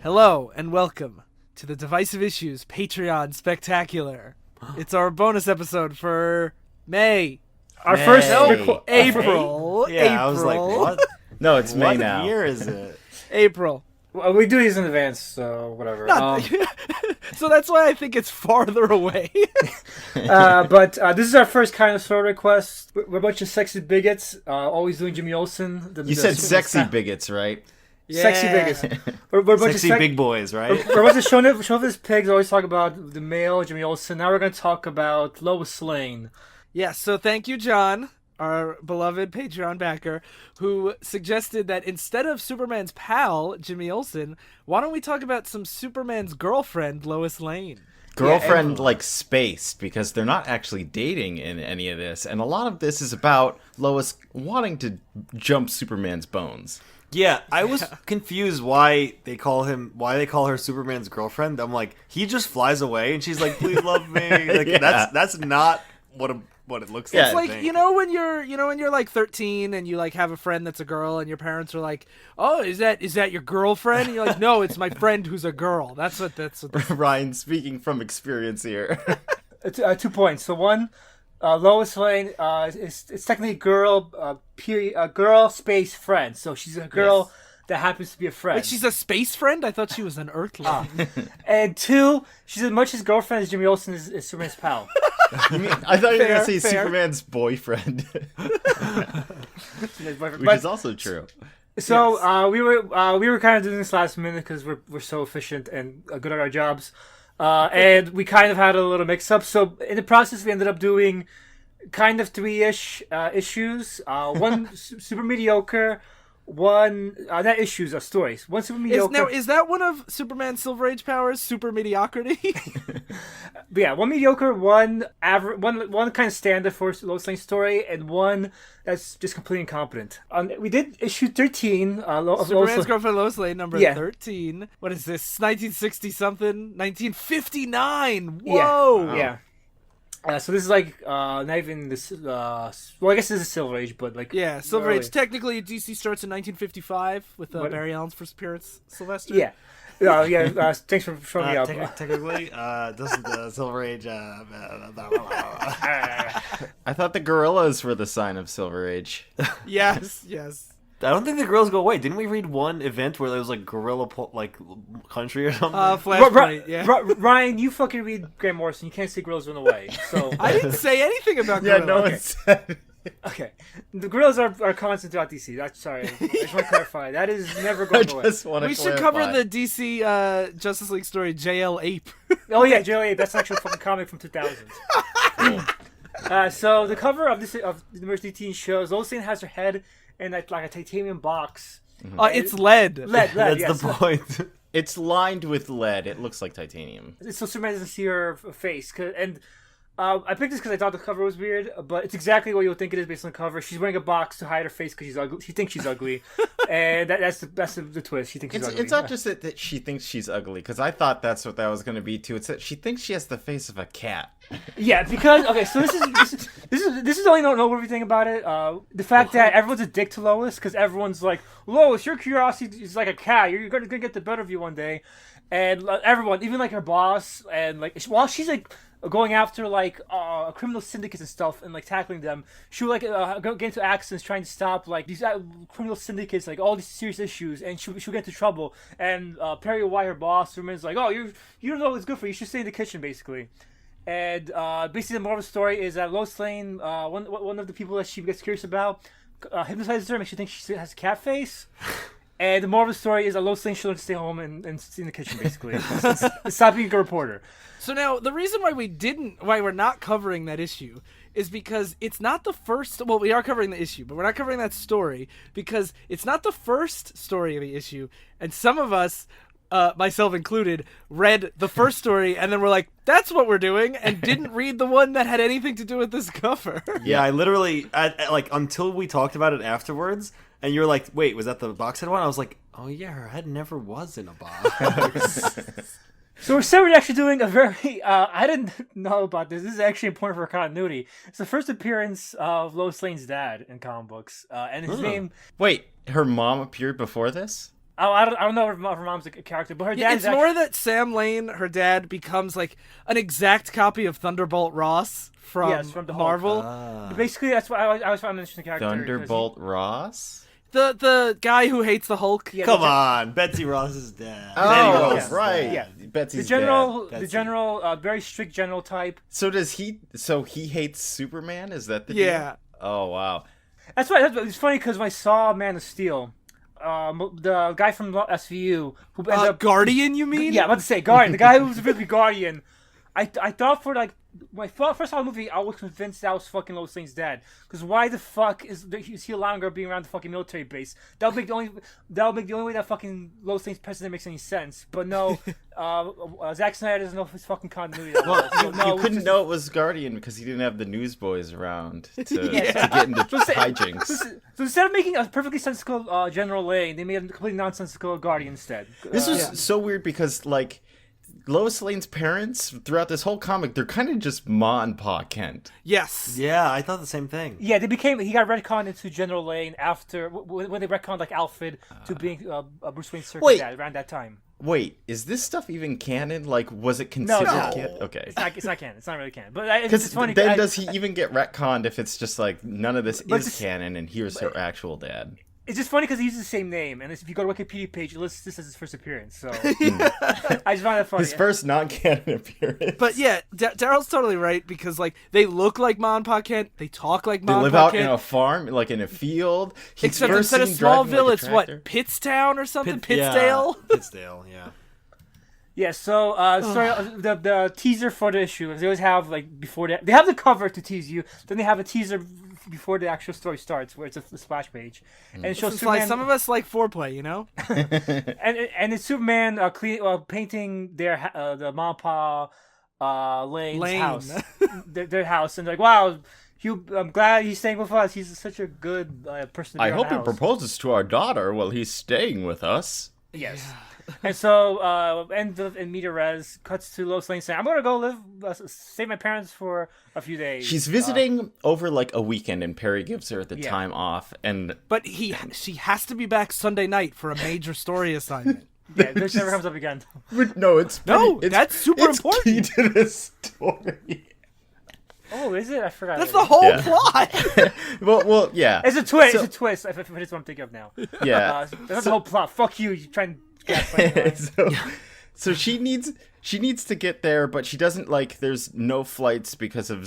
Hello and welcome to the Divisive Issues Patreon Spectacular. It's our bonus episode for May. Our first April. Yeah, April. I was like, what? No, it's May What now. year is it? April. Well, we do these in advance, so whatever. So that's why I think it's farther away. But this is our first kind of story request. We're a bunch of sexy bigots, always doing Jimmy Olsen. You said sexy bigots, right? Sexy bigots. We're a bunch Sexy of big boys, right? We're a bunch of chauvinist pigs. Always talk about the male Jimmy Olsen. Now we're going to talk about Lois Lane. Yes, so thank you, John, our beloved Patreon backer, who suggested that instead of Superman's pal, Jimmy Olsen, why don't we talk about some Superman's girlfriend, Lois Lane? Girlfriend, spaced, because they're not actually dating in any of this. And a lot of this is about Lois wanting to jump Superman's bones. Yeah, I was confused why they call her Superman's girlfriend. I'm like, he just flies away, and she's like, "Please love me." Like Yeah. that's not what it looks Yeah. like. It's like, when you're like 13 and you like have a friend that's a girl and your parents are like, "Oh, is that your girlfriend?" And you're like, "No, it's my friend who's a girl." That's what Ryan speaking from experience here. 2 points. So one, Lois Lane is technically a girl space friend. So she's a girl that happens to be a friend. Wait, she's a space friend? I thought she was an earthling. And two, she's as much his girlfriend as Jimmy Olsen is Superman's pal. I thought you were going to say fair. Superman's boyfriend. Which is also true. So we were kind of doing this last minute because we're so efficient and good at our jobs, and we kind of had a little mix up. So in the process, we ended up doing kind of 3-ish issues. One super mediocre. One not issues, stories. One super mediocre. Is that one of Superman's Silver Age powers? Super mediocrity? But yeah, one mediocre, one average, one kind of standard for Lois Lane's story, and one that's just completely incompetent. We did issue 13. Superman's girlfriend Lois Lane, number 13. What is this? 1960 something? 1959. Whoa. Yeah. So this is like not even this. Well, I guess this is Silver Age, but like Silver early. Age. Technically, DC starts in 1955 with Barry Allen's first appearance. Sylvester. Yeah. Thanks for showing me up. Technically, doesn't the Silver Age? I thought the gorillas were the sign of Silver Age. Yes. I don't think the girls go away. Didn't we read one event where there was like gorilla country or something? Flashpoint. Ryan, you fucking read Grant Morrison. You can't say gorillas run away. So I didn't say anything about gorillas. No one said. Okay, the gorillas are constant throughout DC. That's sorry. I just want to clarify. That is never going away. We should cover the DC Justice League story JL Ape. Oh yeah, JLA. That's an actual fucking comic from 2000. So the cover of the number 18 shows Lois Lane has her head in like a titanium box. It's lead. Lead. That's Yes. the point. It's lined with lead. It looks like titanium. So Superman doesn't see her face, and I picked this because I thought the cover was weird, but it's exactly what you would think it is based on the cover. She's wearing a box to hide her face because she's ugly. She thinks she's ugly, and that's the twist. She thinks she's ugly. It's not just that she thinks she's ugly, because I thought that's what that was going to be too. It's that she thinks she has the face of a cat. Yeah, because so this is the only noteworthy thing about it. The fact that everyone's a dick to Lois because everyone's like, Lois, your curiosity is like a cat. You're gonna get the better of you one day, and everyone, even like her boss, and like while she's like going after like criminal syndicates and stuff and like tackling them, she would like get into accidents trying to stop like these criminal syndicates, like all these serious issues, and she'll get into trouble. And Perry White, her boss, remains like, oh, you don't know what's good for you. You should stay in the kitchen, basically. And basically the moral of the story is that Lois Lane, one of the people that she gets curious about, hypnotizes her, makes her think she has a cat face. And the moral of the story is that Lois Lane should learn to stay home and stay in the kitchen, basically. Stop being a reporter. So now, the reason why we're not covering that issue is because it's not the first. Well, we are covering the issue, but we're not covering that story because it's not the first story of the issue. And some of us, myself included, read the first story and then we're like, "That's what we're doing," and didn't read the one that had anything to do with this cover. Yeah, I literally like until we talked about it afterwards, and you're like, "Wait, was that the box head one?" I was like, "Oh yeah, her head never was in a box." So we're actually doing a very, I didn't know about this. This is actually important for continuity. It's the first appearance of Lois Lane's dad in comic books. And his name... Wait, her mom appeared before this? I don't know if her mom's a character, but her Yeah, dad it's is more that Sam Lane, her dad, becomes like an exact copy of Thunderbolt Ross from the Hulk. Marvel. Basically, that's why I was found an interesting character. Thunderbolt Ross? The guy who hates the Hulk. Yeah, Come on, Betsy Ross's dad. Oh, Betty yeah. Ross's right. dad. Yeah. Betsy's the dad. general, very strict general type. So does he? So he hates Superman? Is that the Yeah. deal? Oh wow. That's why it's funny because when I saw Man of Steel, the guy from SVU who ended up Guardian, you mean? yeah, I'm about to say Guardian, the guy who was really Guardian. I thought for like when I first saw the movie, I was convinced that was fucking Lois Lane's dad. Because why the fuck is he allowing her being around the fucking military base? That'll make the only way that fucking Lois Lane's president makes any sense. But no, Zack Snyder doesn't know his fucking continuity. Well, No, you couldn't just- know it was Guardian because he didn't have the newsboys around to Yeah. get into hijinks. So instead of making a perfectly sensical General Lane, they made a completely nonsensical Guardian instead. This was so weird because, like, Lois Lane's parents, throughout this whole comic, they're kind of just Ma and Pa Kent. Yes. Yeah, I thought the same thing. Yeah, he got retconned into General Lane after when they retconned like Alfred to being Bruce Wayne's circuit Wait. dad around that time. Wait, is this stuff even canon? Like, was it considered No. canon? Okay. It's not canon. It's not really canon. But it's Because funny. then does he even get retconned if it's just like, none of this But is it's- canon and here's her actual dad? It's just funny because he uses the same name, and if you go to Wikipedia page, it lists this as his first appearance. So I just find that funny. His first non-canon appearance. But yeah, Daryl's totally right because like they look like Ma and Pa Kent, they talk like they Ma and live Pa out Kent. in a farm, like in a field. He's Except first instead of seen driving, Smallville, like, a it's what, tractor. Pittstown or something? Yeah, Pittsdale? Pittsdale, yeah. Yeah, so the teaser for the issue, they always have like before they have the cover to tease you, then they have a teaser before the actual story starts, where it's a splash page, and it shows It's Superman. like some of us like foreplay, you know? and it's Superman painting the Mom and Pa Lane's Lane. house, their house, and like wow. I'm glad he's staying with us. He's such a good person to be I around hope the he house. proposes to our daughter while he's staying with us. Yes. And so, end of in media res cuts to Lois Lane saying, "I'm gonna go save my parents for a few days." She's visiting over like a weekend, and Perry gives her the Yeah. time off. And But she has to be back Sunday night for a major story assignment. Yeah, this never comes up again. no, it's No, pretty- that's super it's important. Key to this story. Oh, is it? I forgot. That's the whole Yeah. plot. well, yeah. It's a twist. So- It's a twist. If it's what I'm thinking of now. Yeah. That's the whole plot. Fuck you. You try and gaslight me, right? so she needs to get there, but she doesn't like. There's no flights because of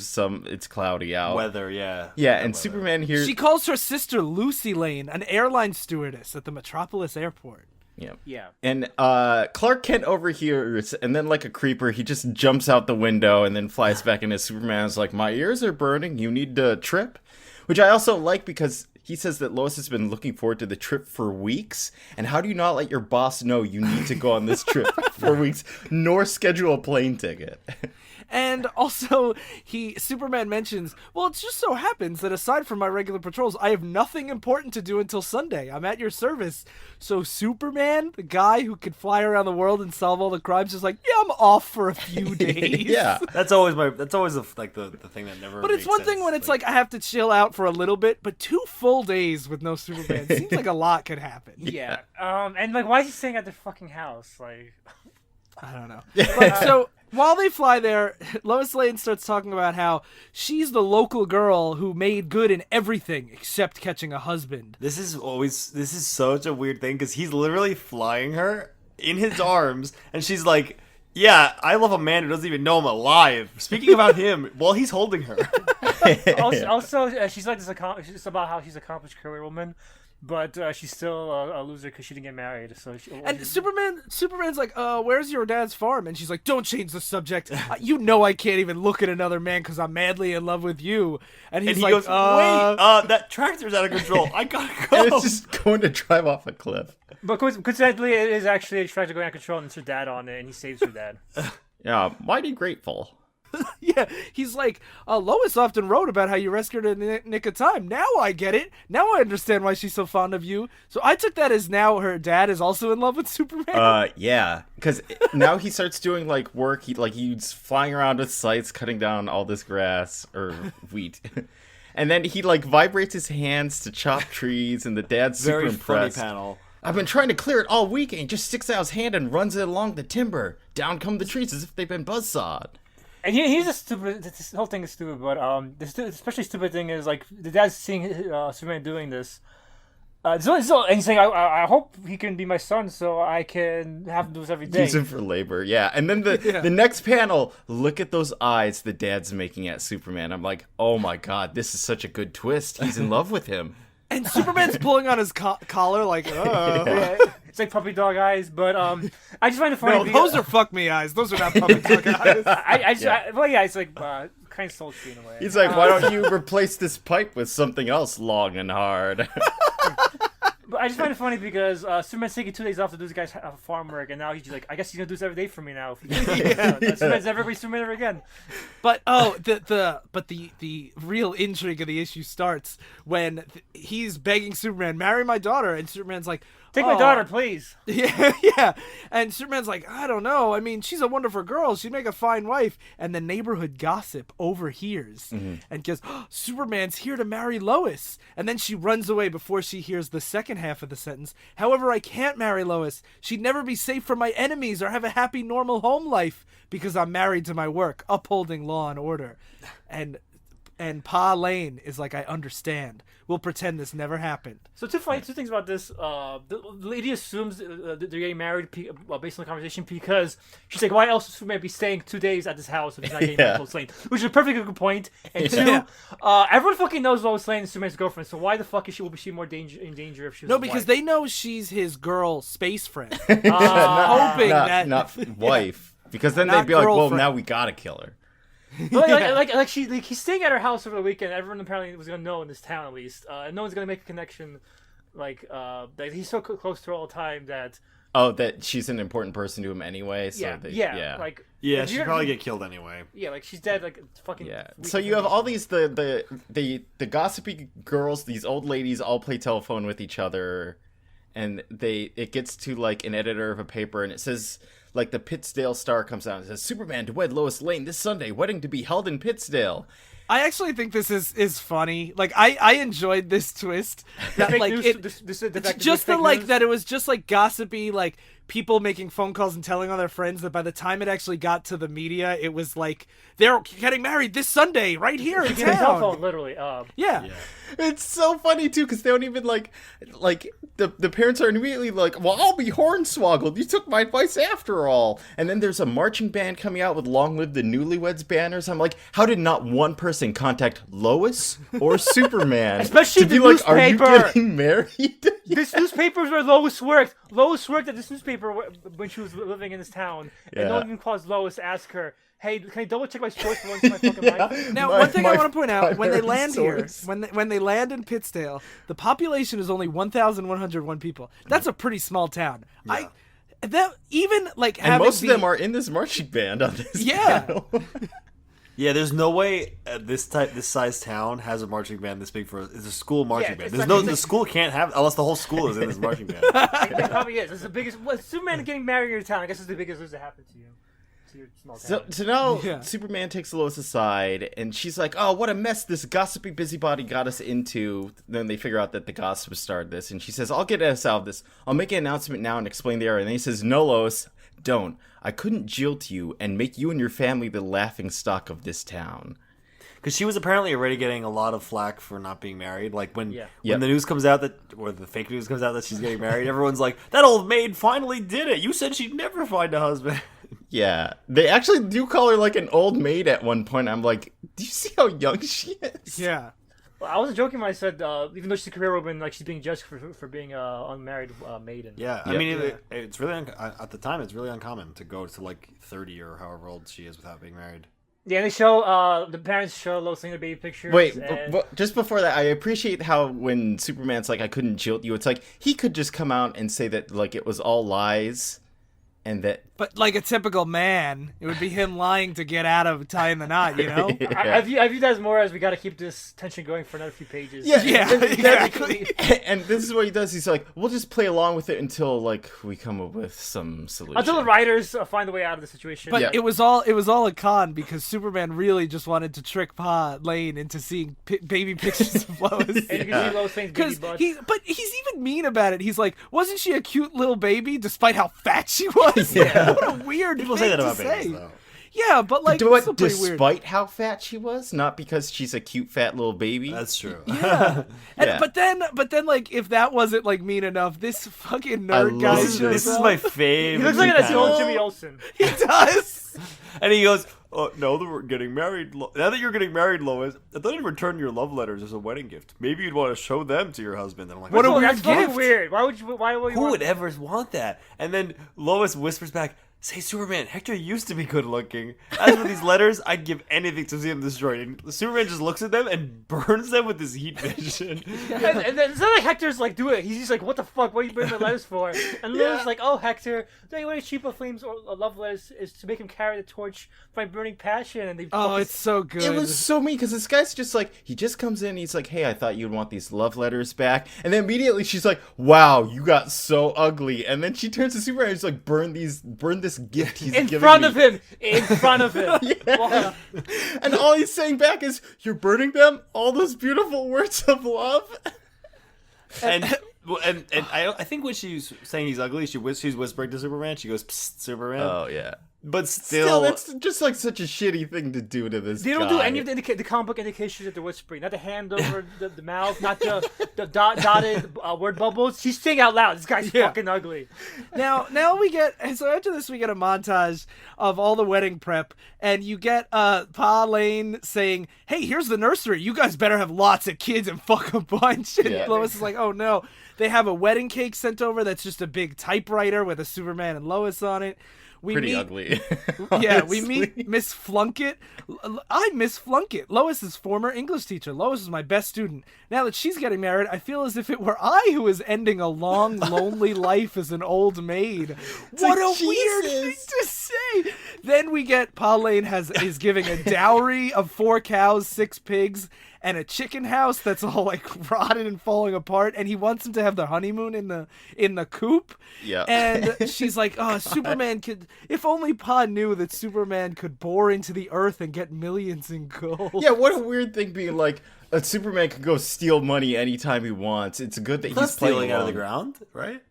it's cloudy out. Weather, yeah. Yeah, and Weather. Superman here. She calls her sister Lucy Lane, an airline stewardess at the Metropolis Airport. Yeah. Yeah. And Clark Kent overhears, and then like a creeper, he just jumps out the window and then flies back into Superman's like, my ears are burning, you need to trip? Which I also like because he says that Lois has been looking forward to the trip for weeks. And how do you not let your boss know you need to go on this trip for weeks, nor schedule a plane ticket? And also, Superman mentions, well, it just so happens that aside from my regular patrols, I have nothing important to do until Sunday. I'm at your service. So Superman, the guy who could fly around the world and solve all the crimes, is like, yeah, I'm off for a few days. Yeah. That's always the thing that never But it's makes one thing sense. when it's like I have to chill out for a little bit, but 2 full days with no Superman seems like a lot could happen. Yeah. And like, why is he staying at their fucking house? Like, I don't know. But, so while they fly there, Lois Lane starts talking about how she's the local girl who made good in everything except catching a husband. This is such a weird thing because he's literally flying her in his arms, and she's like, "Yeah, I love a man who doesn't even know I'm alive." Speaking about him while he's holding her. also she's like she's about how she's an accomplished career woman, but she's still a loser because she didn't get married. So And Superman's like, where's your dad's farm? And she's like, don't change the subject. You know I can't even look at another man because I'm madly in love with you. And he's And he like, goes, "Wait, that tractor's out of control. I gotta go." And it's just going to drive off a cliff. But coincidentally, it is actually a tractor going out of control, and it's her dad on it, and he saves her dad. Yeah, mighty grateful. Yeah, he's like, Lois often wrote about how you rescued her in the nick of time. Now I get it. Now I understand why she's so fond of you. So I took that as now her dad is also in love with Superman. Yeah, because now he starts doing like work. He's flying around with scythes, cutting down all this grass or wheat, and then he like vibrates his hands to chop trees, and the dad's Very super impressed. funny panel. I've been trying to clear it all week, and he just sticks out his hand and runs it along the timber. Down come the trees as if they've band buzzsawed. And he's a stupid. This whole thing is stupid, but the especially stupid thing is like the dad's seeing Superman doing this. And he's saying, I hope he can be my son, so I can have him do this every day. Use him for labor, yeah. And then the next panel, look at those eyes the dad's making at Superman. I'm like, oh my god, this is such a good twist. He's in love with him. And Superman's pulling on his collar like, oh. Yeah, it's like puppy dog eyes, but I just find it funny. No, those are fuck me eyes. Those are not puppy dog eyes. It's like kind of sultry in a way. He's like, why don't you replace this pipe with something else long and hard? But I just find it funny because Superman's taking 2 days off to do this guy's farm work, and now he's like, I guess he's gonna do this every day for me now. Superman's never gonna be Superman ever again. But the real intrigue of the issue starts when he's begging Superman, marry my daughter, and Superman's like, take my daughter, please. Yeah. And Superman's like, I don't know. I mean, she's a wonderful girl. She'd make a fine wife. And the neighborhood gossip overhears and goes, oh, Superman's here to marry Lois. And then she runs away before she hears the second half of the sentence. However, I can't marry Lois. She'd never be safe from my enemies or have a happy, normal home life because I'm married to my work, upholding law and order. And Pa Lane is like, I understand. We'll pretend this never happened. So two things about this. The lady assumes they're getting married based on the conversation because she's like, why else would Superman be staying 2 days at this house if he's not getting married to Lois Lane? Which is a perfectly good point. And two, everyone fucking knows Lois Lane is Superman's girlfriend, so why the fuck will she more in danger if she was No, his because wife? they know she's his girl space friend. not wife. Because then they'd be like, well, girlfriend. now we gotta kill her. He's staying at her house over the weekend. Everyone apparently was gonna know in this town at least, and no one's gonna make a connection. That he's so close to her all the time that. Oh, that she's an important person to him anyway. So she'd probably get killed anyway. Yeah, like she's dead. Like fucking. Yeah. So you have all these the gossipy girls, these old ladies, all play telephone with each other, and it gets to like an editor of a paper, and it says. Like the Pittsdale Star comes out and says, Superman to wed Lois Lane this Sunday, wedding to be held in Pittsdale. I actually think this is funny. Like I enjoyed this twist. That like it that it was just like gossipy, like people making phone calls and telling all their friends that by the time it actually got to the media, it was like they're getting married this Sunday right here in town. Telephone, literally. Yeah. It's so funny too because they don't even like the parents are immediately like, well, I'll be hornswoggled. You took my advice after all. And then there's a marching band coming out with "Long Live the Newlyweds" banners. I'm like, how did not one person contact Lois or Superman, especially to the be newspaper? Like, are you getting married? This newspaper is where Lois worked. Lois worked at this newspaper when she was living in this town, and no one even calls Lois to ask her, hey, can I double check my source for once in my fucking life? Now, one thing I want to point out, when they land here, when they land in Pittsdale, the population is only 1,101 people. That's a pretty small town. Yeah. And most of them are in this marching band on this panel. Yeah, there's no way this size town has a marching band this big it's a school marching band. The school can't have unless the whole school is in this marching band. It probably is. It's the biggest. Superman getting married in your town. I guess it's the biggest news that happened to you. So now Superman takes Lois aside, and she's like, oh, what a mess this gossipy busybody got us into. Then they figure out that the gossip started this, and she says, I'll get us out of this. I'll make an announcement now and explain the error. And then he says, no, Lois, don't. I couldn't jilt you and make you and your family the laughing stock of this town. Because she was apparently already getting a lot of flack for not being married. Like when the news comes out or the fake news comes out that she's getting married, everyone's like, that old maid finally did it. You said she'd never find a husband. Yeah, they actually do call her like an old maid at one point. I'm like, do you see how young she is? Yeah. Well, I wasn't joking when I said even though she's a career woman, like she's being judged for being unmarried maiden. Yeah, I mean, it's really at the time it's really uncommon to go to like 30 or however old she is without being married. Yeah, and they show the parents show Lois Lane the baby pictures. Wait, but just before that, I appreciate how when Superman's like, I couldn't jilt you, it's like he could just come out and say that like it was all lies. and that But like a typical man, it would be him lying to get out of tying the knot, you know? I view that as more as we got to keep this tension going for another few pages. Yeah, exactly. and this is what he does. He's like, we'll just play along with it until like we come up with some solution. Until the writers find a way out of the situation. But Yeah. it was all a con because Superman really just wanted to trick Pa Lane into seeing baby pictures of Lois. And you can see Lois saying baby Because butt. he's even mean about it. He's like, wasn't she a cute little baby despite how fat she was? Yeah. What a weird People thing say that to about say. babies, though. Yeah, but like, Do it's it pretty weird. despite how fat she was, not because she's a cute fat little baby. That's true. Yeah. And, Yeah. But then, like, if that wasn't like mean enough, this fucking I nerd guy love shows This is up. my favorite. He looks like an panel. adult Jimmy Olsen. He does. And he goes, "Oh, now that we're getting married, now that you're getting married, Lois, I thought you'd return your love letters as a wedding gift. Maybe you'd want to show them to your husband." And I'm like, What a Oh, weird that's fucking gift. weird. Why would you? Why would you? Who want would ever want that? And then Lois whispers back, "Say, Superman, Hector used to be good looking. As for these letters, I'd give anything to see them destroyed." And Superman just looks at them and burns them with his heat vision. And then it's not like Hector's like, do it. He's just like, what the fuck? What are you bringing my letters for? And Lois is like, oh, Hector, the only way to cheapen flames or love letters is to make him carry the torch by burning passion. And they Oh, fucking- it's so good. It was so mean because this guy's just like, he just comes in, he's like, hey, I thought you'd want these love letters back. And then immediately she's like, wow, you got so ugly. And then she turns to Superman and she's like, burn this gift he's in giving front me. of him. In front of him. Yeah. And all he's saying back is, you're burning them? All those beautiful words of love? and I think when she's saying he's ugly, she's whispering to Superman. She goes, "Psst, Superman." Oh, yeah. But Still, still, that's just like such a shitty thing to do to this They don't guy. do any of the comic book indications that they're whispering. Not the hand over the mouth, not the dotted word bubbles. She's saying out loud, this guy's fucking ugly. Now we get, so after this we get a montage of all the wedding prep, and you get Pa Lane saying, hey, here's the nursery, you guys better have lots of kids and fuck a bunch. And Yeah. Lois is like, oh no. They have a wedding cake sent over that's just a big typewriter with a Superman and Lois on it. We Pretty meet, ugly. Yeah, we honestly. meet Miss Flunkett. I miss Flunkett, Lois's former English teacher. Lois is my best student. Now that she's getting married, I feel as if it were I who is ending a long, lonely life as an old maid. What like, a weird thing Jesus. to say. Then we get Pa Lane is giving a dowry of 4 cows, 6 pigs, and a chicken house that's all like rotted and falling apart, and he wants them to have their honeymoon in the coop. Yeah. And she's like, oh, Superman could, if only Pa knew that Superman could bore into the earth and get millions in gold. Yeah, what a weird thing being like, a Superman can go steal money anytime he wants. It's good that he's not he's playing stealing out of the along. ground, right?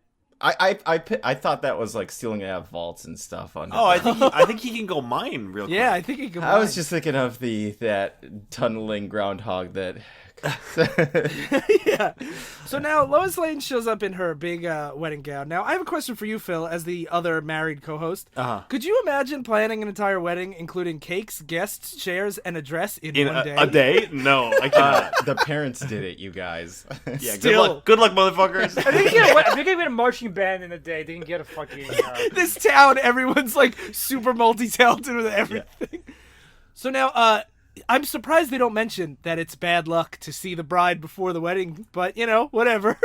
I thought that was like stealing it out of vaults and stuff. On Oh, I think he can go mine real quick. Yeah, I think he could. I was just thinking of that tunneling groundhog that. Yeah. So now Lois Lane shows up in her big wedding gown. Now I have a question for you, Phil, as the other married co-host. Uh-huh. Could you imagine planning an entire wedding, including cakes, guests, chairs, and a dress in In one day? a day? No, I cannot. The parents did it, you guys. Yeah, Still. good luck, motherfuckers. I think they get a marching band in a day. They can get a fucking. This town, everyone's like super multi-talented with everything. So now, I'm surprised they don't mention that it's bad luck to see the bride before the wedding, but you know, whatever.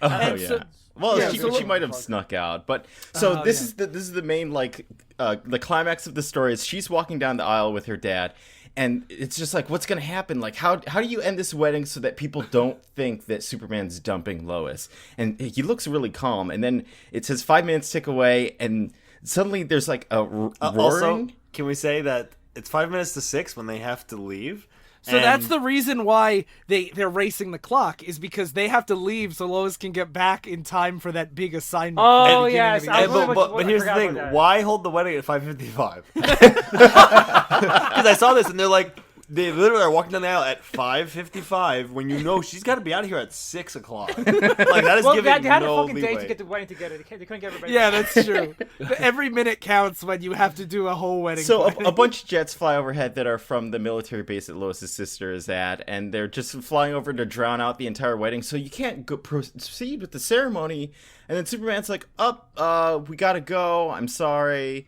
Oh And yeah. so- Well, yeah, she, so- she might have snuck out, but so Oh, this yeah. is the main like the climax of the story is she's walking down the aisle with her dad, and it's just like, what's gonna happen? Like, how do you end this wedding so that people don't think that Superman's dumping Lois? And he looks really calm, and then it says 5 minutes tick away, and suddenly there's like a roaring. Also, can we say that it's 5 minutes to 6 when they have to leave? So And- that's the reason why they're racing the clock, is because they have to leave so Lois can get back in time for that big assignment. Oh, at the beginning yes, of the I year. was- But I here's the forgot thing: about that. why hold the wedding at 5:55? Because I saw this, and they're like, they literally are walking down the aisle at 5:55 when you know she's got to be out of here at 6 o'clock. Like that is Well, giving they had no a fucking day leeway. to get the wedding together. They couldn't get everybody. Yeah, that's true. Every minute counts when you have to do a whole wedding. So planning. a bunch of jets fly overhead that are from the military base that Lois's sister is at, and they're just flying over to drown out the entire wedding. So you can't proceed with the ceremony. And then Superman's like, we gotta go. I'm sorry.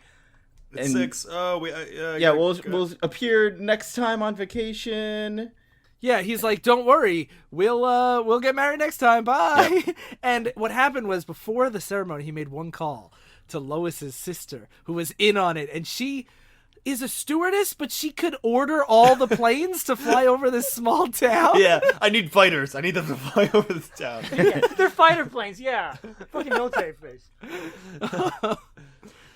It's and- 6. Oh, we. Yeah, we'll appear next time on vacation. Yeah, he's like, "Don't worry, we'll get married next time. Bye." And what happened was, before the ceremony, he made one call to Lois's sister, who was in on it, and she is a stewardess, but she could order all the planes to fly over this small town. Yeah, I need fighters. I need them to fly over this town. Yeah, they're fighter planes. Yeah, fucking military base.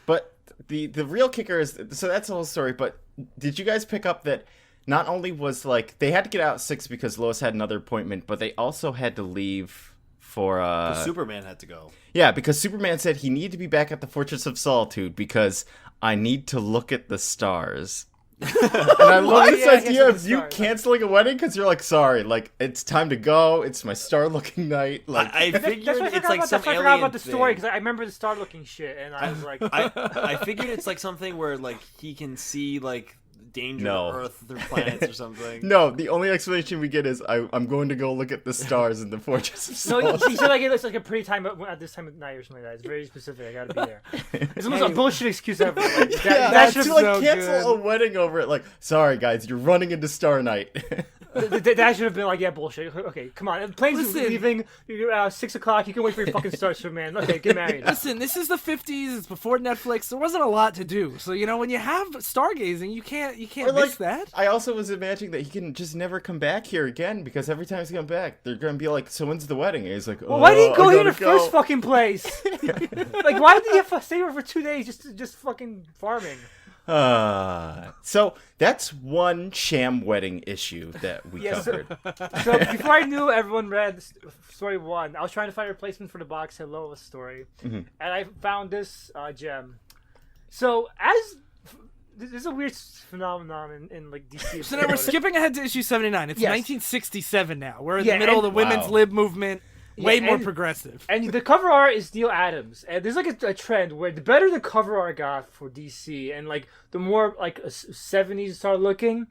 But the real kicker is, so that's the whole story. But did you guys pick up that not only was like they had to get out at 6 because Lois had another appointment, but they also had to leave for Superman had to go. Yeah, because Superman said he needed to be back at the Fortress of Solitude because I need to look at the stars. And I love this idea of you canceling a wedding because you're like, sorry, like it's time to go. It's my star-looking night. Like I figured it's like some I alien forgot about the thing. story because I remember the star-looking shit, and I was like, I figured it's like something where like he can see like danger to Earth through planets or something. No, the only explanation we get is I'm going to go look at the stars in the Fortress of no, Solitude. he said like it looks like a pretty time at this time of night or something like that. It's very specific. I gotta be there. It's almost a bullshit excuse ever. Like, that should to like so cancel good. a wedding over it. Like, sorry guys, you're running into Star Night. that should have been like, yeah, bullshit. Okay, come on. Planes are leaving. 6 o'clock. You can wait for your fucking stars, man. Okay, get married. Listen, this is the 50s. It's before Netflix. There wasn't a lot to do. So, you know, when you have stargazing, you can't miss that. I also was imagining that he can just never come back here again because every time he's come back, they're gonna be like, "So when's the wedding?" And he's like, "Oh, Well, why did he go I here in the gotta go." first fucking place? Like, why did he have to stay here for 2 days just fucking farming? So that's one sham wedding issue that we covered. So before I knew everyone read story 1, I was trying to find a replacement for the box set Lois story, and I found this gem. So this is a weird phenomenon in like DC. So now we're skipping ahead to issue 79. It's 1967 now. We're in the Yeah, middle of the and- women's lib movement. Way more progressive. And the cover art is Neil Adams. And there's like a trend where the better the cover art got for DC, and like the more like 70s started looking,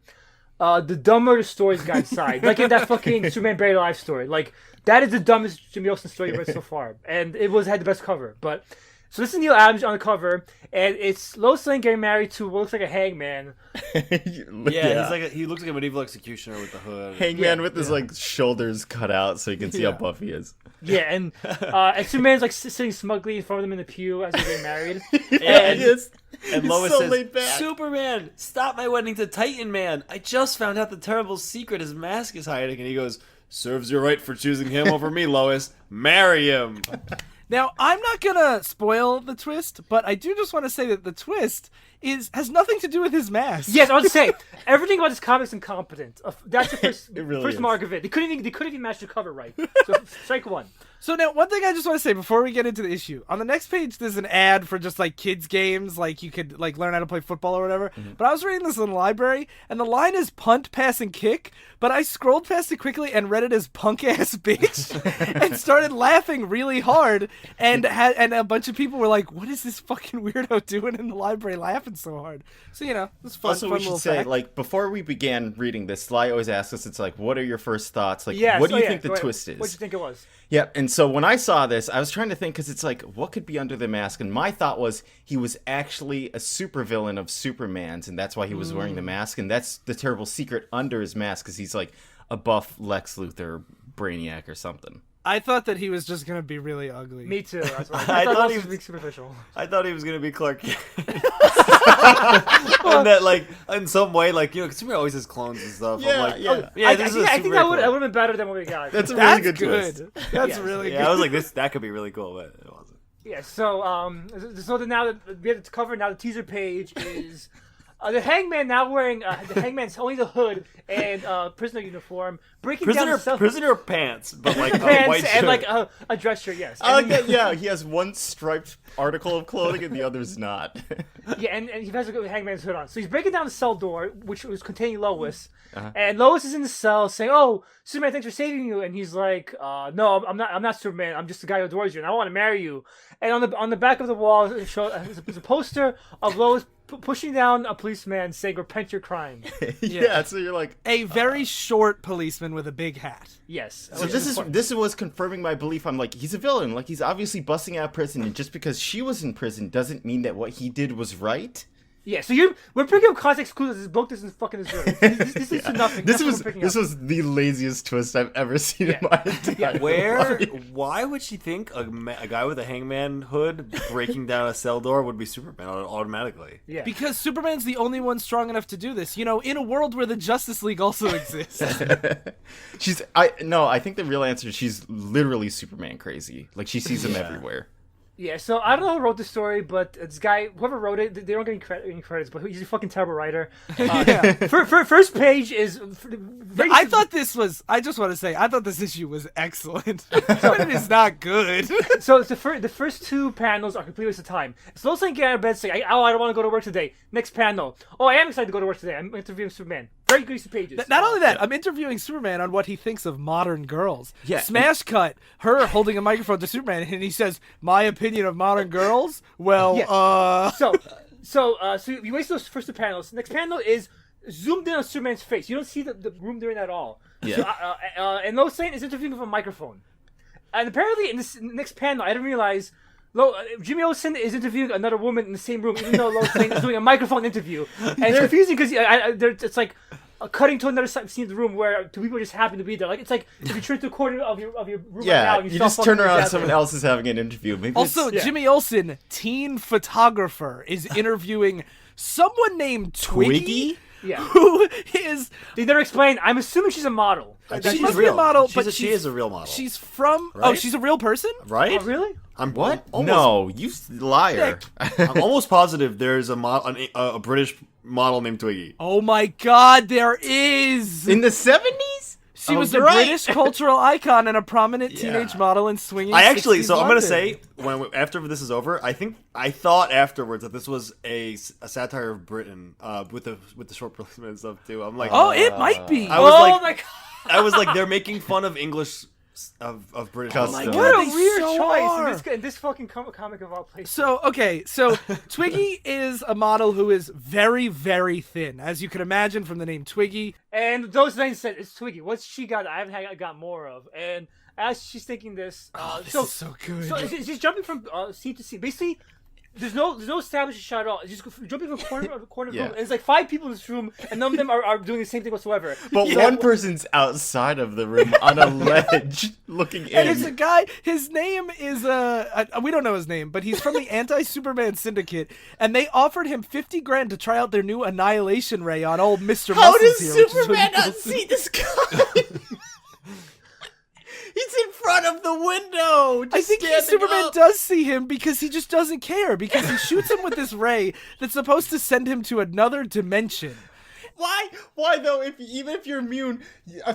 the dumber the stories got inside. Like in that fucking Superman Buried Alive story. Like that is the dumbest Jimmy Olsen story I've read so far, and it had the best cover. But so this is Neil Adams on the cover, and it's Lois Lane getting married to what looks like a hangman. Yeah, he looks like a medieval executioner with the hood. Hangman with his like shoulders cut out so you can see how buff he is. Yeah, and Superman's like sitting smugly in front of them in the pew as they're getting married. And Lois so says, laid back. "Superman, stop my wedding to Titanman. I just found out the terrible secret his mask is hiding." And he goes, "Serves you right for choosing him over me, Lois. Marry him." Now, I'm not gonna spoil the twist, but I do just want to say that the twist has nothing to do with his mask. Yes, I was to say everything about this comic's incompetent. That's the first, really first is. mark of it. They couldn't even match the cover right. So strike 1. So now, one thing I just want to say before we get into the issue, on the next page, there's an ad for just like kids games, like you could like learn how to play football or whatever. But I was reading this in the library, and the line is punt, pass, and kick. But I scrolled past it quickly and read it as punk ass bitch, and started laughing really hard. And a bunch of people were like, "What is this fucking weirdo doing in the library, laughing so hard?" So you know, it was fun. Also, fun we should little say, fact. like, before we began reading this, Sly always asks us, it's like, what are your first thoughts? Like, Yes, what do you think go the ahead. twist is? What do you think it was? Yeah, and so when I saw this, I was trying to think, because it's like, what could be under the mask? And my thought was he was actually a supervillain of Superman's, and that's why he was wearing the mask. And that's the terrible secret under his mask, because he's like a buff Lex Luthor Brainiac or something. I thought that he was just gonna be really ugly. Me too. That's what I I thought thought this he was was- being superficial. I thought he was gonna be Clark Kent. And that, like, in some way, like, you know, 'cause Superman always has clones and stuff. Yeah, I'm like, yeah. oh, yeah, this is I think super that cool. would have been better than what we got. That's a really That's good good. twist. That's Yes. really Yeah, good. I was like, that could be really cool, but it wasn't. Yeah, so now that we have to cover, now the teaser page is the Hangman now wearing the Hangman's only the hood and prisoner uniform, breaking down the cell Prisoner pants, but like a pants white shirt. and like a dress shirt. Yes, I like and that, yeah, he has one striped article of clothing and the other's not. yeah, and he has a Hangman's hood on. So he's breaking down the cell door, which was containing Lois, and Lois is in the cell saying, "Oh, Superman, thanks for saving you," and he's like, "No, I'm not. I'm not Superman. I'm just the guy who adores you, and I want to marry you." And on the back of the wall there's a poster of Lois pushing down a policeman saying, "Repent your crime." Yeah, so you're like, A very short policeman with a big hat. Yes. so this was confirming my belief. I'm like, he's a villain. Like, he's obviously busting out of prison, and just because she was in prison doesn't mean that what he did was right. Yeah, so we're picking up context clues. This book doesn't fucking deserve. This is nothing. This That's what was we're picking this up. was the laziest twist I've ever seen in my entire life. Why would she think a guy with a hangman hood breaking down a cell door would be Superman automatically? Yeah. Because Superman's the only one strong enough to do this. You know, in a world where the Justice League also exists. I think the real answer is she's literally Superman crazy. Like she sees him everywhere. Yeah, so I don't know who wrote the story, but this guy, whoever wrote it, they don't get any credits, but he's a fucking terrible writer. First page is very. I thought this was. I just want to say, I thought this issue was excellent, but it is not good. So the first two panels are complete waste of time. It's Lois Lane getting out of bed saying, "Oh, I don't want to go to work today." Next panel, "Oh, I am excited to go to work today. I'm interviewing Superman." Very good use of pages. Not only that, I'm interviewing Superman on what he thinks of modern girls. Yeah. Smash cut, her holding a microphone to Superman, and he says, "My opinion of modern girls? Well, Yeah. So you waste those first two panels. Next panel is zoomed in on Superman's face. You don't see the room during that at all. Yeah. So, and Lois Lane is interviewing with a microphone. And apparently in this next panel, I didn't realize Jimmy Olsen is interviewing another woman in the same room, even though Lois Lane is doing a microphone interview. And it's confusing because it's like cutting to another scene of the room where two people just happen to be there. Like it's like if you turn to a corner of your room right now, and you saw just fucking turn around and together. someone else is having an interview. Maybe also, it's, Jimmy Olsen, teen photographer, is interviewing someone named Twiggy, Yeah. who is They never explain. I'm assuming she's a model. she must be a model, but she is a real model. She's from. Oh, Right? she's a real person. right? Oh, really? I'm what? Almost, No, you liar. I'm almost positive there's a British model named Twiggy. Oh my God, there is. In the 70s? She was a you're right. British cultural icon and a prominent teenage model in swinging. I actually, 60s so I'm gonna London. say after this is over, I thought afterwards that this was a satire of Britain with the short policeman and stuff too. I'm like, Oh, it might be. I was Oh like, my god! I was like, they're making fun of English of British. Custom. culture. God, What a they weird so choice are. in this fucking comic of all places. So, okay, so Twiggy is a model who is very, very thin, as you can imagine from the name Twiggy. And those things said, "It's Twiggy. What's she got? I haven't got more of." And as she's thinking this, This is so good. So she's jumping from scene to scene. Basically, there's no established shot at all. It's just jumping from corner to corner. Yeah. And it's like 5 people in this room, and none of them are doing the same thing whatsoever. But one person's outside of the room on a ledge looking in. And it's a guy, his name is, we don't know his name, but he's from the Anti-Superman Syndicate, and they offered him $50,000 to try out their new Annihilation Ray on old Mr. How Muscles does here, which is Superman really not cool. see this guy? He's in front of the window. I think Superman does see him because he just doesn't care, because he shoots him with this ray that's supposed to send him to another dimension. Why? Why though? Even if you're immune,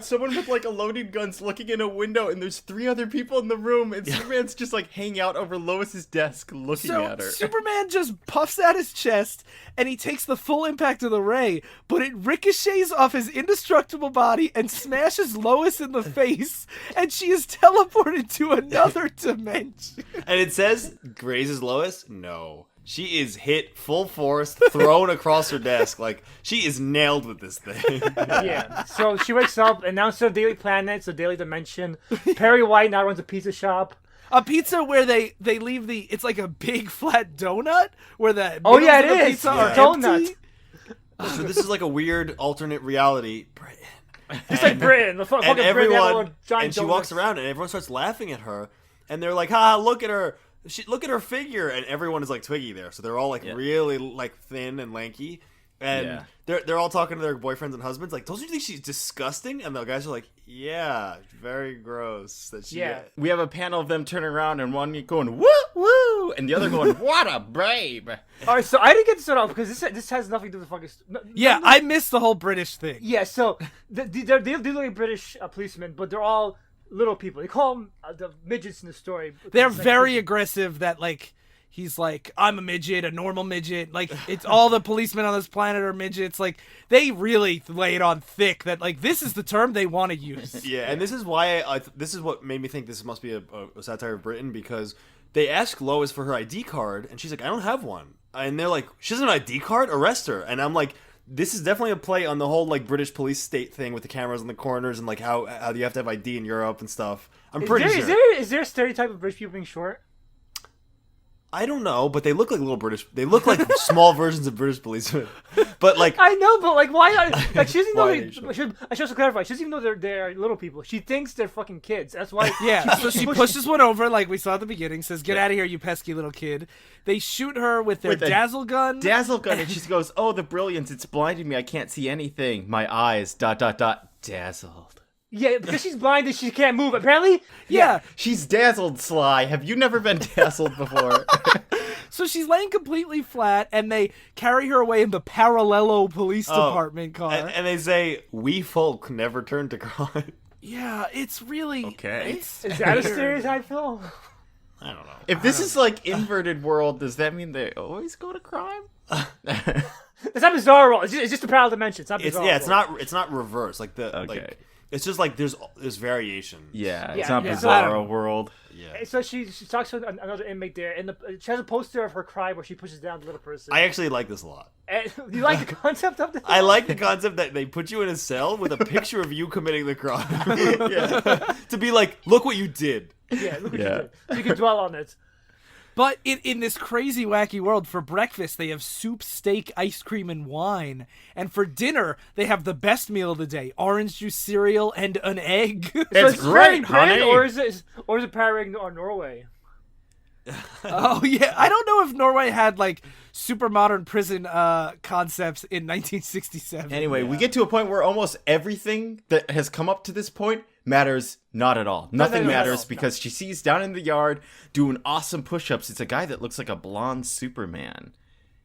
someone with like a loaded gun's looking in a window, and there's 3 other people in the room, and Superman's just like hanging out over Lois's desk, looking So at her. Superman just puffs out his chest, and he takes the full impact of the ray, but it ricochets off his indestructible body and smashes Lois in the face, and she is teleported to another dimension. And it says grazes Lois. No, she is hit full force, thrown across her desk. Like she is nailed with this thing. Yeah. So she wakes up, and now instead of Daily Planet, it's a Daily Dimension. Perry White now runs a pizza shop. A pizza where they leave it's like a big flat donut where the Oh, yeah, middles of it the is. pizza Yeah. are Donut. empty. So this is like a weird alternate reality. Britain. Just like Britain, the fucking And Britain, they have all everyone, giant and she donuts. walks around, and everyone starts laughing at her, and they're like, "Ha! Look at her! Look at her figure!" And everyone is like Twiggy there, so they're all like really like thin and lanky, and they're all talking to their boyfriends and husbands, like, "Don't you think she's disgusting?" And the guys are like, "Yeah, very gross." That she, We have a panel of them turning around, and one going woo woo, and the other going what a babe. All right, so I didn't get to start off because this has nothing to do with fucking. Yeah, I missed the whole British thing. Yeah, so they're like British policemen, but they're all little people. They call them the midgets in the story. They're It's like- very aggressive that, like, he's like, I'm a midget, a normal midget. Like, it's all the policemen on this planet are midgets. Like, they really lay it on thick that, like, this is the term they want to use. Yeah, and this is why this is what made me think this must be a satire of Britain, because they ask Lois for her ID card, and she's like, "I don't have one." And they're like, "She doesn't have an ID card? Arrest her." And I'm like, this is definitely a play on the whole like British police state thing with the cameras in the corners and like how you have to have ID in Europe and stuff. I'm pretty sure. Is there a stereotype of British people being short? I don't know, but they look like little British. They look like small versions of British policemen. But like, I know, but like, why? Like, she doesn't know. Why, I Aisha? should also clarify. She doesn't even know they're little people. She thinks they're fucking kids. That's why. Yeah, so she pushes one over, like we saw at the beginning, says, "Get out of here, you pesky little kid." They shoot her with their With a dazzle gun. Dazzle gun, and she goes, "Oh, the brilliance! It's blinding me. I can't see anything. My eyes, dazzled." Yeah, because she's blind and she can't move. Apparently, Yeah. She's dazzled, Sly. Have you never been dazzled before? So she's laying completely flat, and they carry her away in the Parallelo police department car. and they say, "We folk never turn to crime." Yeah, it's really Okay. It's is that a weird. stereotype, Phil? I don't know. If this is like inverted world, does that mean they always go to crime? It's not bizarre world. It's just a parallel dimension. It's not It's bizarre. it's not reverse. Like the Okay. like, it's just like there's variation. Yeah, it's Yeah, not yeah. Bizarro world. Yeah. So she talks to another inmate there, and she has a poster of her cry where she pushes down the little person. I actually like this a lot. And, you like the concept of this? I like the concept that they put you in a cell with a picture of you committing the crime. To be like, look what you did. Yeah, look what Yeah. you did. So you can dwell on it. But in this crazy, wacky world, for breakfast, they have soup, steak, ice cream, and wine. And for dinner, they have the best meal of the day, orange juice cereal and an egg. So It's parroting great, Britain, honey. or is it parroting Norway? Oh, yeah. I don't know if Norway had, like, super modern prison concepts in 1967. Anyway, we get to a point where almost everything that has come up to this point matters not at all. Nothing no, matters no. because she sees down in the yard doing awesome push-ups. It's a guy that looks like a blonde Superman.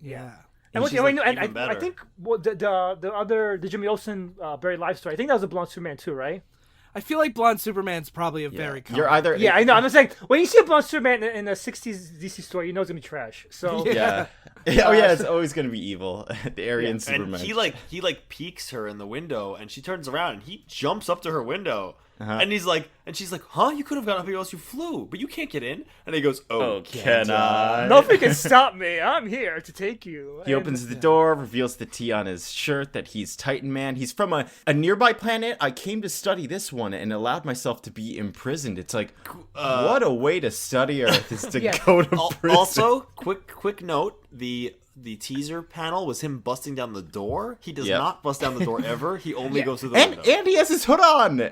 Yeah. And she's like, I even better. think the Jimmy Olsen buried life story. I think that was a blonde Superman too, right? I feel like blonde Superman's probably a very common. You're either Yeah, I know. I'm just saying, when you see a blonde Superman in a '60s DC story, you know it's gonna be trash. So Yeah. Oh yeah, it's always gonna be evil. The Aryan And Superman. he peeks her in the window, and she turns around, and he jumps up to her window, and he's like, and she's like, "Huh? You could have gotten up here else. You flew, but you can't get in." And he goes, "Oh, can I? nothing can stop me. I'm here to take you. He opens the door, reveals the T on his shirt that he's Titanman. He's from a nearby planet. I came to study this one and allowed myself to be imprisoned. It's like, what a way to study Earth is to Yeah. go to prison. Also, quick note: the teaser panel was him busting down the door. He does Yep. not bust down the door ever. He only goes through the and window. he has his hood on.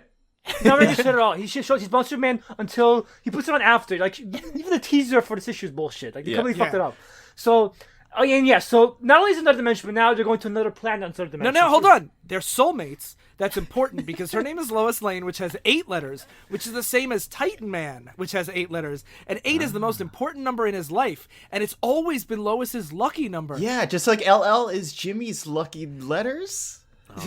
Not really shit at all. He shows he's blonde Superman until he puts it on after. Like even the teaser for this issue is bullshit. Like they completely fucked it up. So. Oh yeah. So not only is it another dimension, but now they're going to another planet on another dimension. No, hold on. They're soulmates. That's important because her name is Lois Lane, which has 8 letters, which is the same as Titanman, which has 8 letters. And 8 is the most important number in his life, and it's always been Lois's lucky number. Yeah, just like LL is Jimmy's lucky letters.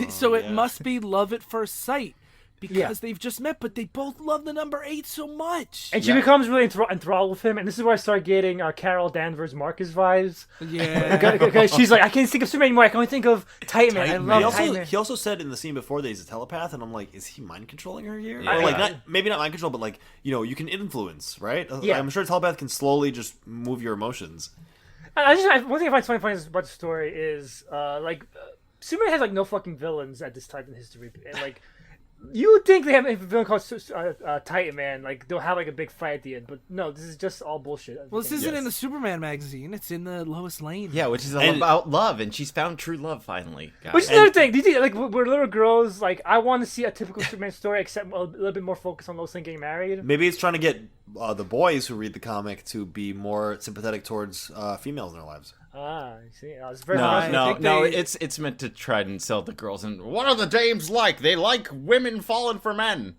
So it must be love at first sight because Yeah. they've just met, but they both love the number 8 so much. And she becomes really enthralled with him, and this is where I start getting Carol Danvers Marcus vibes. Yeah. Because she's like, I can't think of Superman anymore. I can only think of Titanman. I love Titanman. He also said in the scene before that he's a telepath, and I'm like, is he mind controlling her here? Yeah. Or like, maybe not mind control, but like, you can influence, right? Yeah. I'm sure a telepath can slowly just move your emotions. One thing I find funny about the story is Superman has like no fucking villains at this time in history, and like you would think they have a villain called Titanman, like they'll have like a big fight at the end, but no, this is just all bullshit. Well, this isn't Yes. in the Superman magazine. It's in the Lois Lane. Yeah, which is all And- about love, and she's found true love finally. guys. Which is another thing. Do you think, like, we're little girls, like, I want to see a typical Superman story, except a little bit more focused on Lois Lane getting married. Maybe it's trying to get the boys who read the comic to be more sympathetic towards females in their lives. Ah, I see. It's very No, hard. I think no, they- it's meant to try and sell the girls. And what are the dames like? They like women falling for men.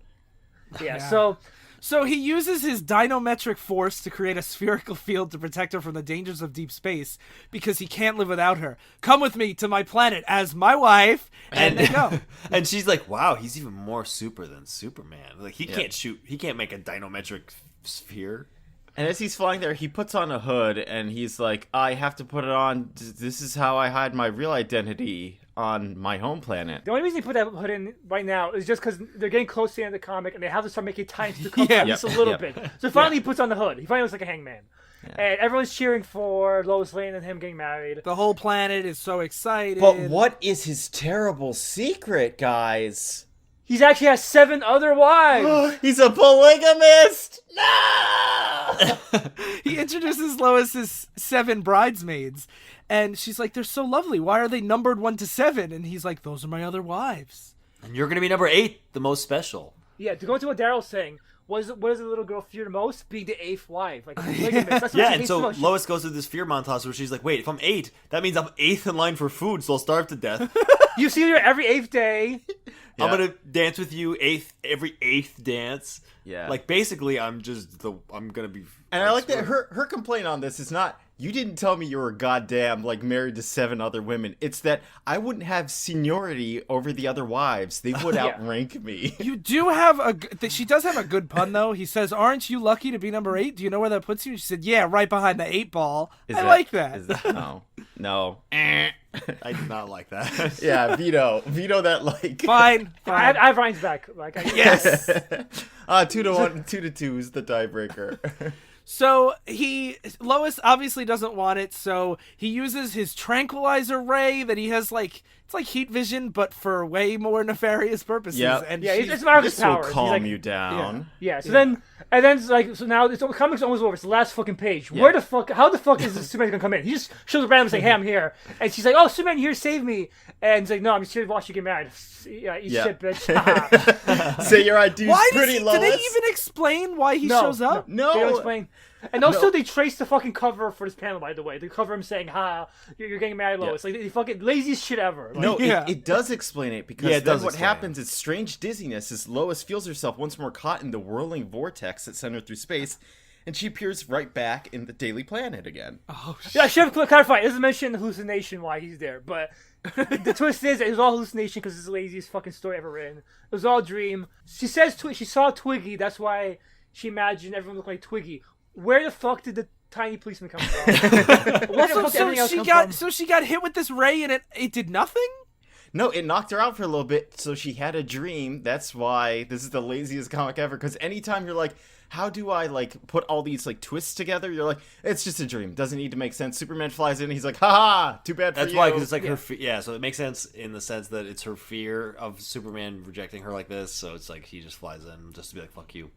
Yeah, Yeah. So he uses his dynametric force to create a spherical field to protect her from the dangers of deep space because he can't live without her. Come with me to my planet as my wife, and they go. And she's like, wow, he's even more super than Superman. Like, he can't make a dynametric sphere. And as he's flying there, he puts on a hood, and he's like, I have to put it on. This is how I hide my real identity on my home planet. The only reason they put that hood in right now is just because they're getting close to the end of the comic, and they have to start making time to cover Yeah. at least a little bit. So finally he puts on the hood. He finally looks like a hangman. And everyone's cheering for Lois Lane and him getting married. The whole planet is so excited. But what is his terrible secret, guys? He's actually has 7 other wives. He's a polygamist. No. He introduces Lois as 7 bridesmaids, and she's like, "They're so lovely. Why are they numbered 1 to 7?" And he's like, "Those are my other wives." And you're gonna be number 8, the most special. Yeah, to go into what Daryl's saying, what does the little girl fear the most? Being the 8th wife. Like, polygamist. That's what Yeah, she and hates so the most. Lois goes through this fear montage where she's like, "Wait, if I'm 8, that means I'm 8th in line for food, so I'll starve to death. You see her every 8th day. I'm gonna dance with you every 8th dance." Yeah. Like basically, I'm gonna be. And I like that her complaint on this is not, you didn't tell me you were goddamn like married to 7 other women. It's that I wouldn't have seniority over the other wives. They would outrank me. You do have she does have a good pun though. He says, "Aren't you lucky to be number 8? Do you know where that puts you?" She said, "Yeah, right behind the 8 ball." Like that. No. I did not like that. Yeah, veto that like. Fine. I have Ryan's back. Like, Yes. 2-1, 2-2 is the tiebreaker. So Lois obviously doesn't want it, so he uses his tranquilizer ray that he has it's like heat vision, but for way more nefarious purposes. Yep. And yeah, she's- it's Marcus This will powers. He's calm like, you down. Yeah, and then it's like, so now the comic's almost over. It's the last fucking page. Yeah. How the fuck is Superman gonna come in? He just shows up randomly saying, "Hey, I'm here," and she's like, "Oh, Superman, you're here to save me," and he's like, "No, I'm just here to watch you get married." Yeah, eat shit, bitch. Say your ID's Why pretty, did Lois. they even explain why he shows up? No. They don't explain. And also, they trace the fucking cover for this panel, by the way. They cover him saying, "Ha, you're getting married, Lois." Like, the fucking laziest shit ever. Like, No, Yeah. it does explain it because Yeah, it then does what explain it. happens is strange dizziness as Lois feels herself once more caught in the whirling vortex that sent her through space, and she appears right back in the Daily Planet again. Oh, shit. Yeah, I should have clarified. It doesn't mention hallucination why he's there, but the twist is it was all hallucination because it's the laziest fucking story ever written. It was all a dream. She says she saw Twiggy. That's why she imagined everyone looked like Twiggy. Where the fuck did the tiny policeman come from? Where the fuck did everything else come from? She got hit with this ray and it did nothing? No, it knocked her out for a little bit, so she had a dream. That's why this is the laziest comic ever, because anytime you're like, how do I, like, put all these, like, twists together? You're like, it's just a dream. Doesn't need to make sense. Superman flies in, he's like, haha, too bad for you. That's why, because it's like her. So it makes sense in the sense that it's her fear of Superman rejecting her like this. So it's like he just flies in just to be like, "Fuck you."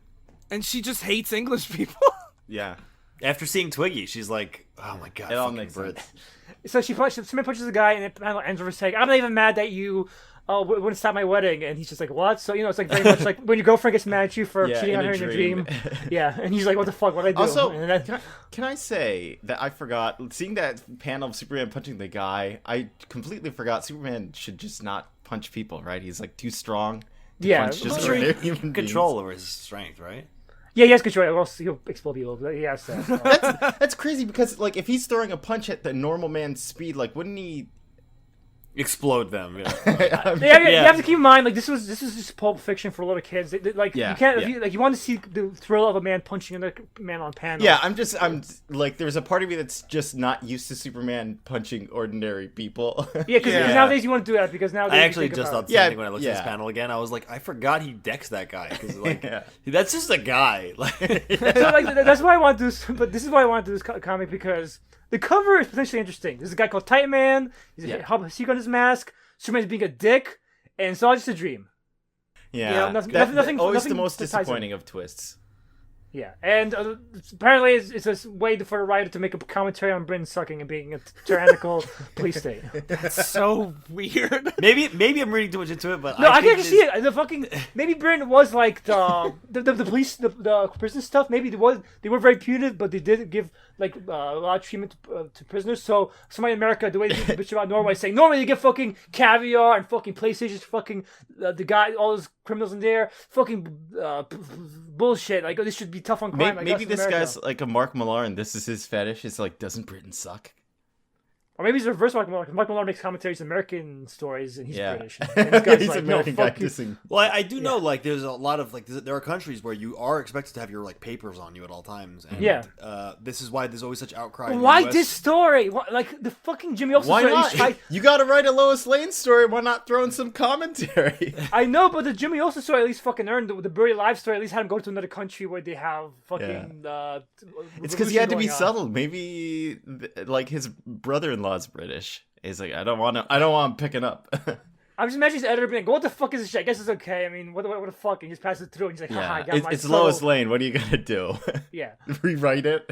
And she just hates English people. Yeah. After seeing Twiggy, she's like, "Oh my god, It all fucking makes Brit." So Superman punches the guy, and the panel ends with her saying, "I'm not even mad that you wouldn't stop my wedding." And he's just like, "What?" So, it's like very much like when your girlfriend gets mad at you for cheating in on a her in a dream. dream. Yeah, and he's like, "What the fuck? What did I do?" Also, And then, can I say that I forgot, seeing that panel of Superman punching the guy, I completely forgot Superman should just not punch people, right? He's, like, too strong to Yeah, punch just well, ordinary human beings. Control over his strength, right? yeah, he has control. Or else he'll explode people. But he has that. That's crazy because, like, if he's throwing a punch at the normal man's speed, like, wouldn't he? Explode them. Yeah. You have to keep in mind, like, this was just Pulp Fiction for little kids. Like, Yeah, you can't, yeah. you want to see the thrill of a man punching another man on panel. Yeah, I'm like, there's a part of me that's just not used to Superman punching ordinary people. Yeah, because Yeah. nowadays you want to do that because nowadays I you actually think just about thought it. the same Yeah, thing when I looked at yeah. this panel again. I was like, I forgot he decks that guy because like Yeah. that's just a guy. Like, So, like, that's why I want to do this. But this is why I want to do this comic because the cover is potentially interesting. There's a guy called Titanman. He's a secret on his mask. Superman's being a dick, and it's all just a dream. Yeah, nothing- That- nothing- always nothing the most that ties in. disappointing of twists. Yeah, and apparently it's a way for a writer to make a commentary on Britain sucking and being a tyrannical police state. That's so weird. maybe I'm reading too much into it, but No, I can think actually see it. The fucking maybe Britain was like the police, the prison stuff. Maybe they were very punitive, but they did give like a lot of treatment to prisoners. So somebody in America, the way they bitch about Norway, saying normally you get fucking caviar and fucking PlayStations, fucking the guy, all those criminals in there, fucking bullshit. Like, this should be tough on crime. Maybe like us in this America. guy's like a Mark Millar, and this is his fetish. It's like, doesn't Britain suck? Or maybe he's a reverse Mark Millar. 'Cause Mark Millar makes commentaries on American stories, and he's Yeah, British. And this guy's he's like, an American no, guy fuck you. dissing. Well, I do know, like, there's a lot of, like, there are countries where you are expected to have your, like, papers on you at all times. And, Yeah. this is why there's always such outcry. in the Why US. this story? Like, the fucking Jimmy Olsen Why story. not? You gotta write a Lois Lane story. Why not throw in some commentary? I know, but the Jimmy Olsen story at least fucking earned the Buried Alive story. At least had him go to another country where they have fucking. It's because he had to be revolution going on. subtle. Maybe like his brother-in-law's British. He's like, I don't want him picking up. I'm just imagining his editor being like, what the fuck is this shit? I guess it's okay. I mean, what the fuck? And he just passes it through and he's like, haha, I Yeah, got my it's soul. Lois Lane. What are you gonna do? Yeah. Rewrite it?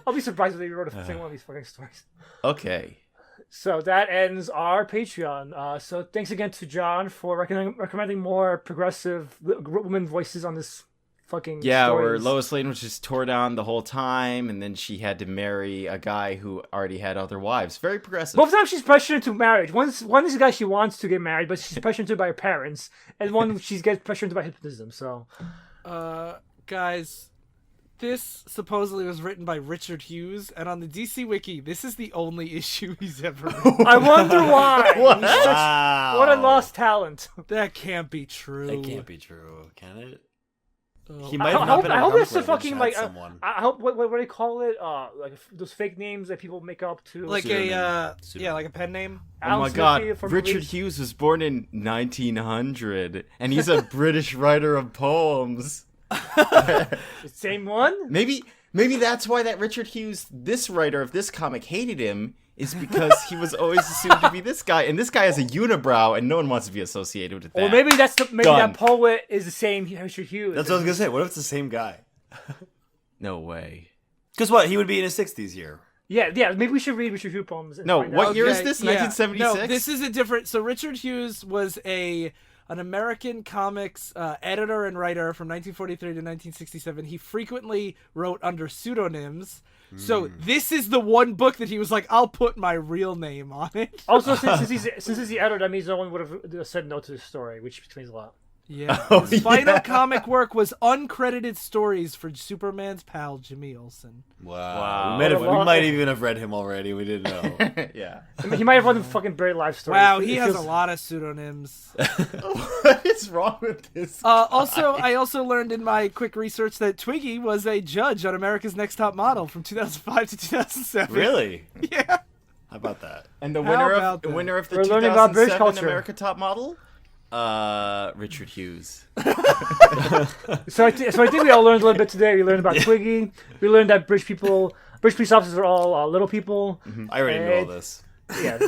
I'll be surprised if they wrote a single one of these fucking stories. Okay. So that ends our Patreon. So thanks again to John for recommending more progressive women voices on this fucking Yeah, where stories. Lois Lane was just tore down the whole time, and then she had to marry a guy who already had other wives. Very progressive. Both times she's pressured into marriage. One is a guy she wants to get married, but she's pressured into by her parents, and one she gets pressured into by hypnotism. So, guys, this supposedly was written by Richard Hughes, and on the DC Wiki, this is the only issue he's ever written. I wonder why. What? Wow. What a lost talent. That can't be true. That can't be true, can it? Oh. He might have not been a I hope drunk it's a lady, fucking just like. had someone. I hope what do they call it? Like those fake names that people make up to. Like Pseudonym. yeah, like a pen name. Oh Alan my Smithy god, from Richard Police. Hughes was born in 1900, and he's a British writer of poems. The same one. Maybe that's why that Richard Hughes, this writer of this comic, hated him, is because he was always assumed to be this guy, and this guy has a unibrow, and no one wants to be associated with that. Or maybe that's maybe Done. that poet is the same Richard Hughes. That's what I was gonna say. What if it's the same guy? No way. Because what? He would be in his 60s here. Yeah. Maybe we should read Richard Hughes poems. And No, find what out. year is this? yeah. 1976? No, this is a different. So Richard Hughes was an American comics editor and writer from 1943 to 1967. He frequently wrote under pseudonyms. So this is the one book that he was like, I'll put my real name on it. Also, since he's the editor, that means no one would have said no to the story, which explains a lot. Yeah. Oh, His final yeah. comic work was uncredited stories for Superman's pal Jimmy Olsen. Wow. Wow. We might even have read him already. We didn't know. Yeah. I mean, he might have run the fucking buried life story. Wow, he has a lot of pseudonyms. What is wrong with this? Also, I also learned in my quick research that Twiggy was a judge on America's Next Top Model from 2005 to 2007. Really? Yeah. How about that? And the How winner about of that? winner of the We're learning about British 2007 culture. America Top Model, Richard Hughes. So I think we all learned a little bit today. We learned about Twiggy. We learned that British police officers are all little people. I already knew all this. Yeah.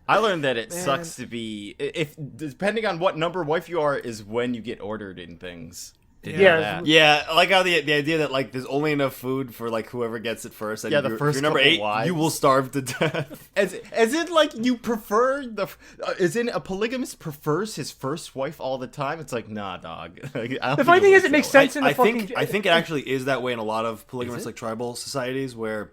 I learned that it sucks to be if depending on what number wife you are is when you get ordered in things. Did you know Yeah. that? Yeah, I like how the idea that like there's only enough food for like whoever gets it first. And Yeah, the if first you're number couple 8, wives. you will starve to death. As in like you prefer the as in a polygamist prefers his first wife all the time. It's like nah, dog. The funny thing is, it makes sense in the I fucking. think it actually is that way in a lot of polygamous Is it? like tribal societies where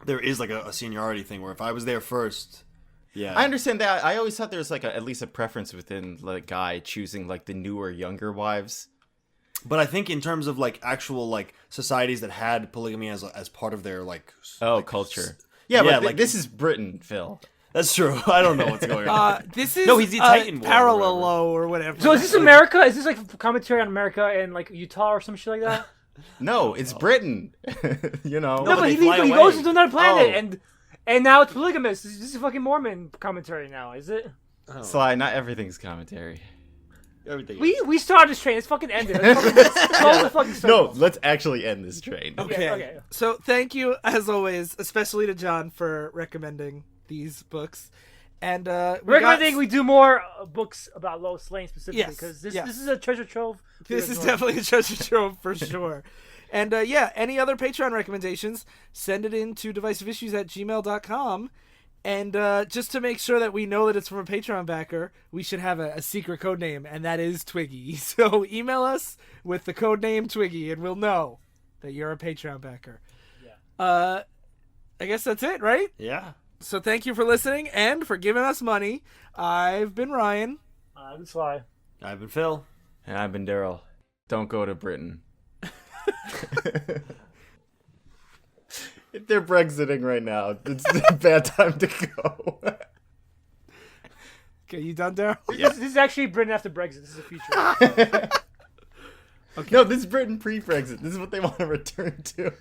there is like a seniority thing where if I was there first, yeah. I understand that. I always thought there was like at least a preference within the guy choosing like the newer, younger wives. But I think in terms of like actual like societies that had polygamy as part of their like Culture. Yeah, but like this is Britain, Phil. that's true. I don't know what's going on. This is No, he's the Titan War or Parallelo or whatever. So is this America? Is this like commentary on America and like Utah or some shit like that? No, it's Britain. You know. No, but but they he fly he away. goes to another planet Oh. and now it's polygamous. This is a fucking Mormon commentary now, is it? Sly, not everything's commentary. Everything. We started this train. Let's fucking end it. Let's close the fucking No, circle. let's actually end this train. Okay. okay. So thank you, as always, especially to John for recommending these books. And Recommending we do more books about Lois Lane specifically Yes, because this yes. this is a treasure trove. This is definitely a treasure trove for sure. And yeah, any other Patreon recommendations, send it in to divisiveissues@gmail.com. And just to make sure that we know that it's from a Patreon backer, we should have a secret code name, and that is Twiggy. So email us with the code name Twiggy, and we'll know that you're a Patreon backer. Yeah. I guess that's it, right? Yeah. So thank you for listening and for giving us money. I've been Ryan. That's why. I've been Phil. And I've been Daryl. Don't go to Britain. If they're Brexiting right now, it's a bad time to go. Okay, you done, Daryl? This is actually Britain after Brexit. This is the future. No, this is Britain pre-Brexit. This is what they want to return to.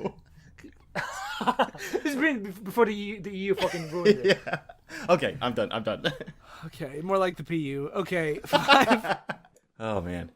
This is Britain before the EU fucking ruined it. Yeah. Okay, I'm done. Okay, more like the PU. Okay, 5. Oh, man.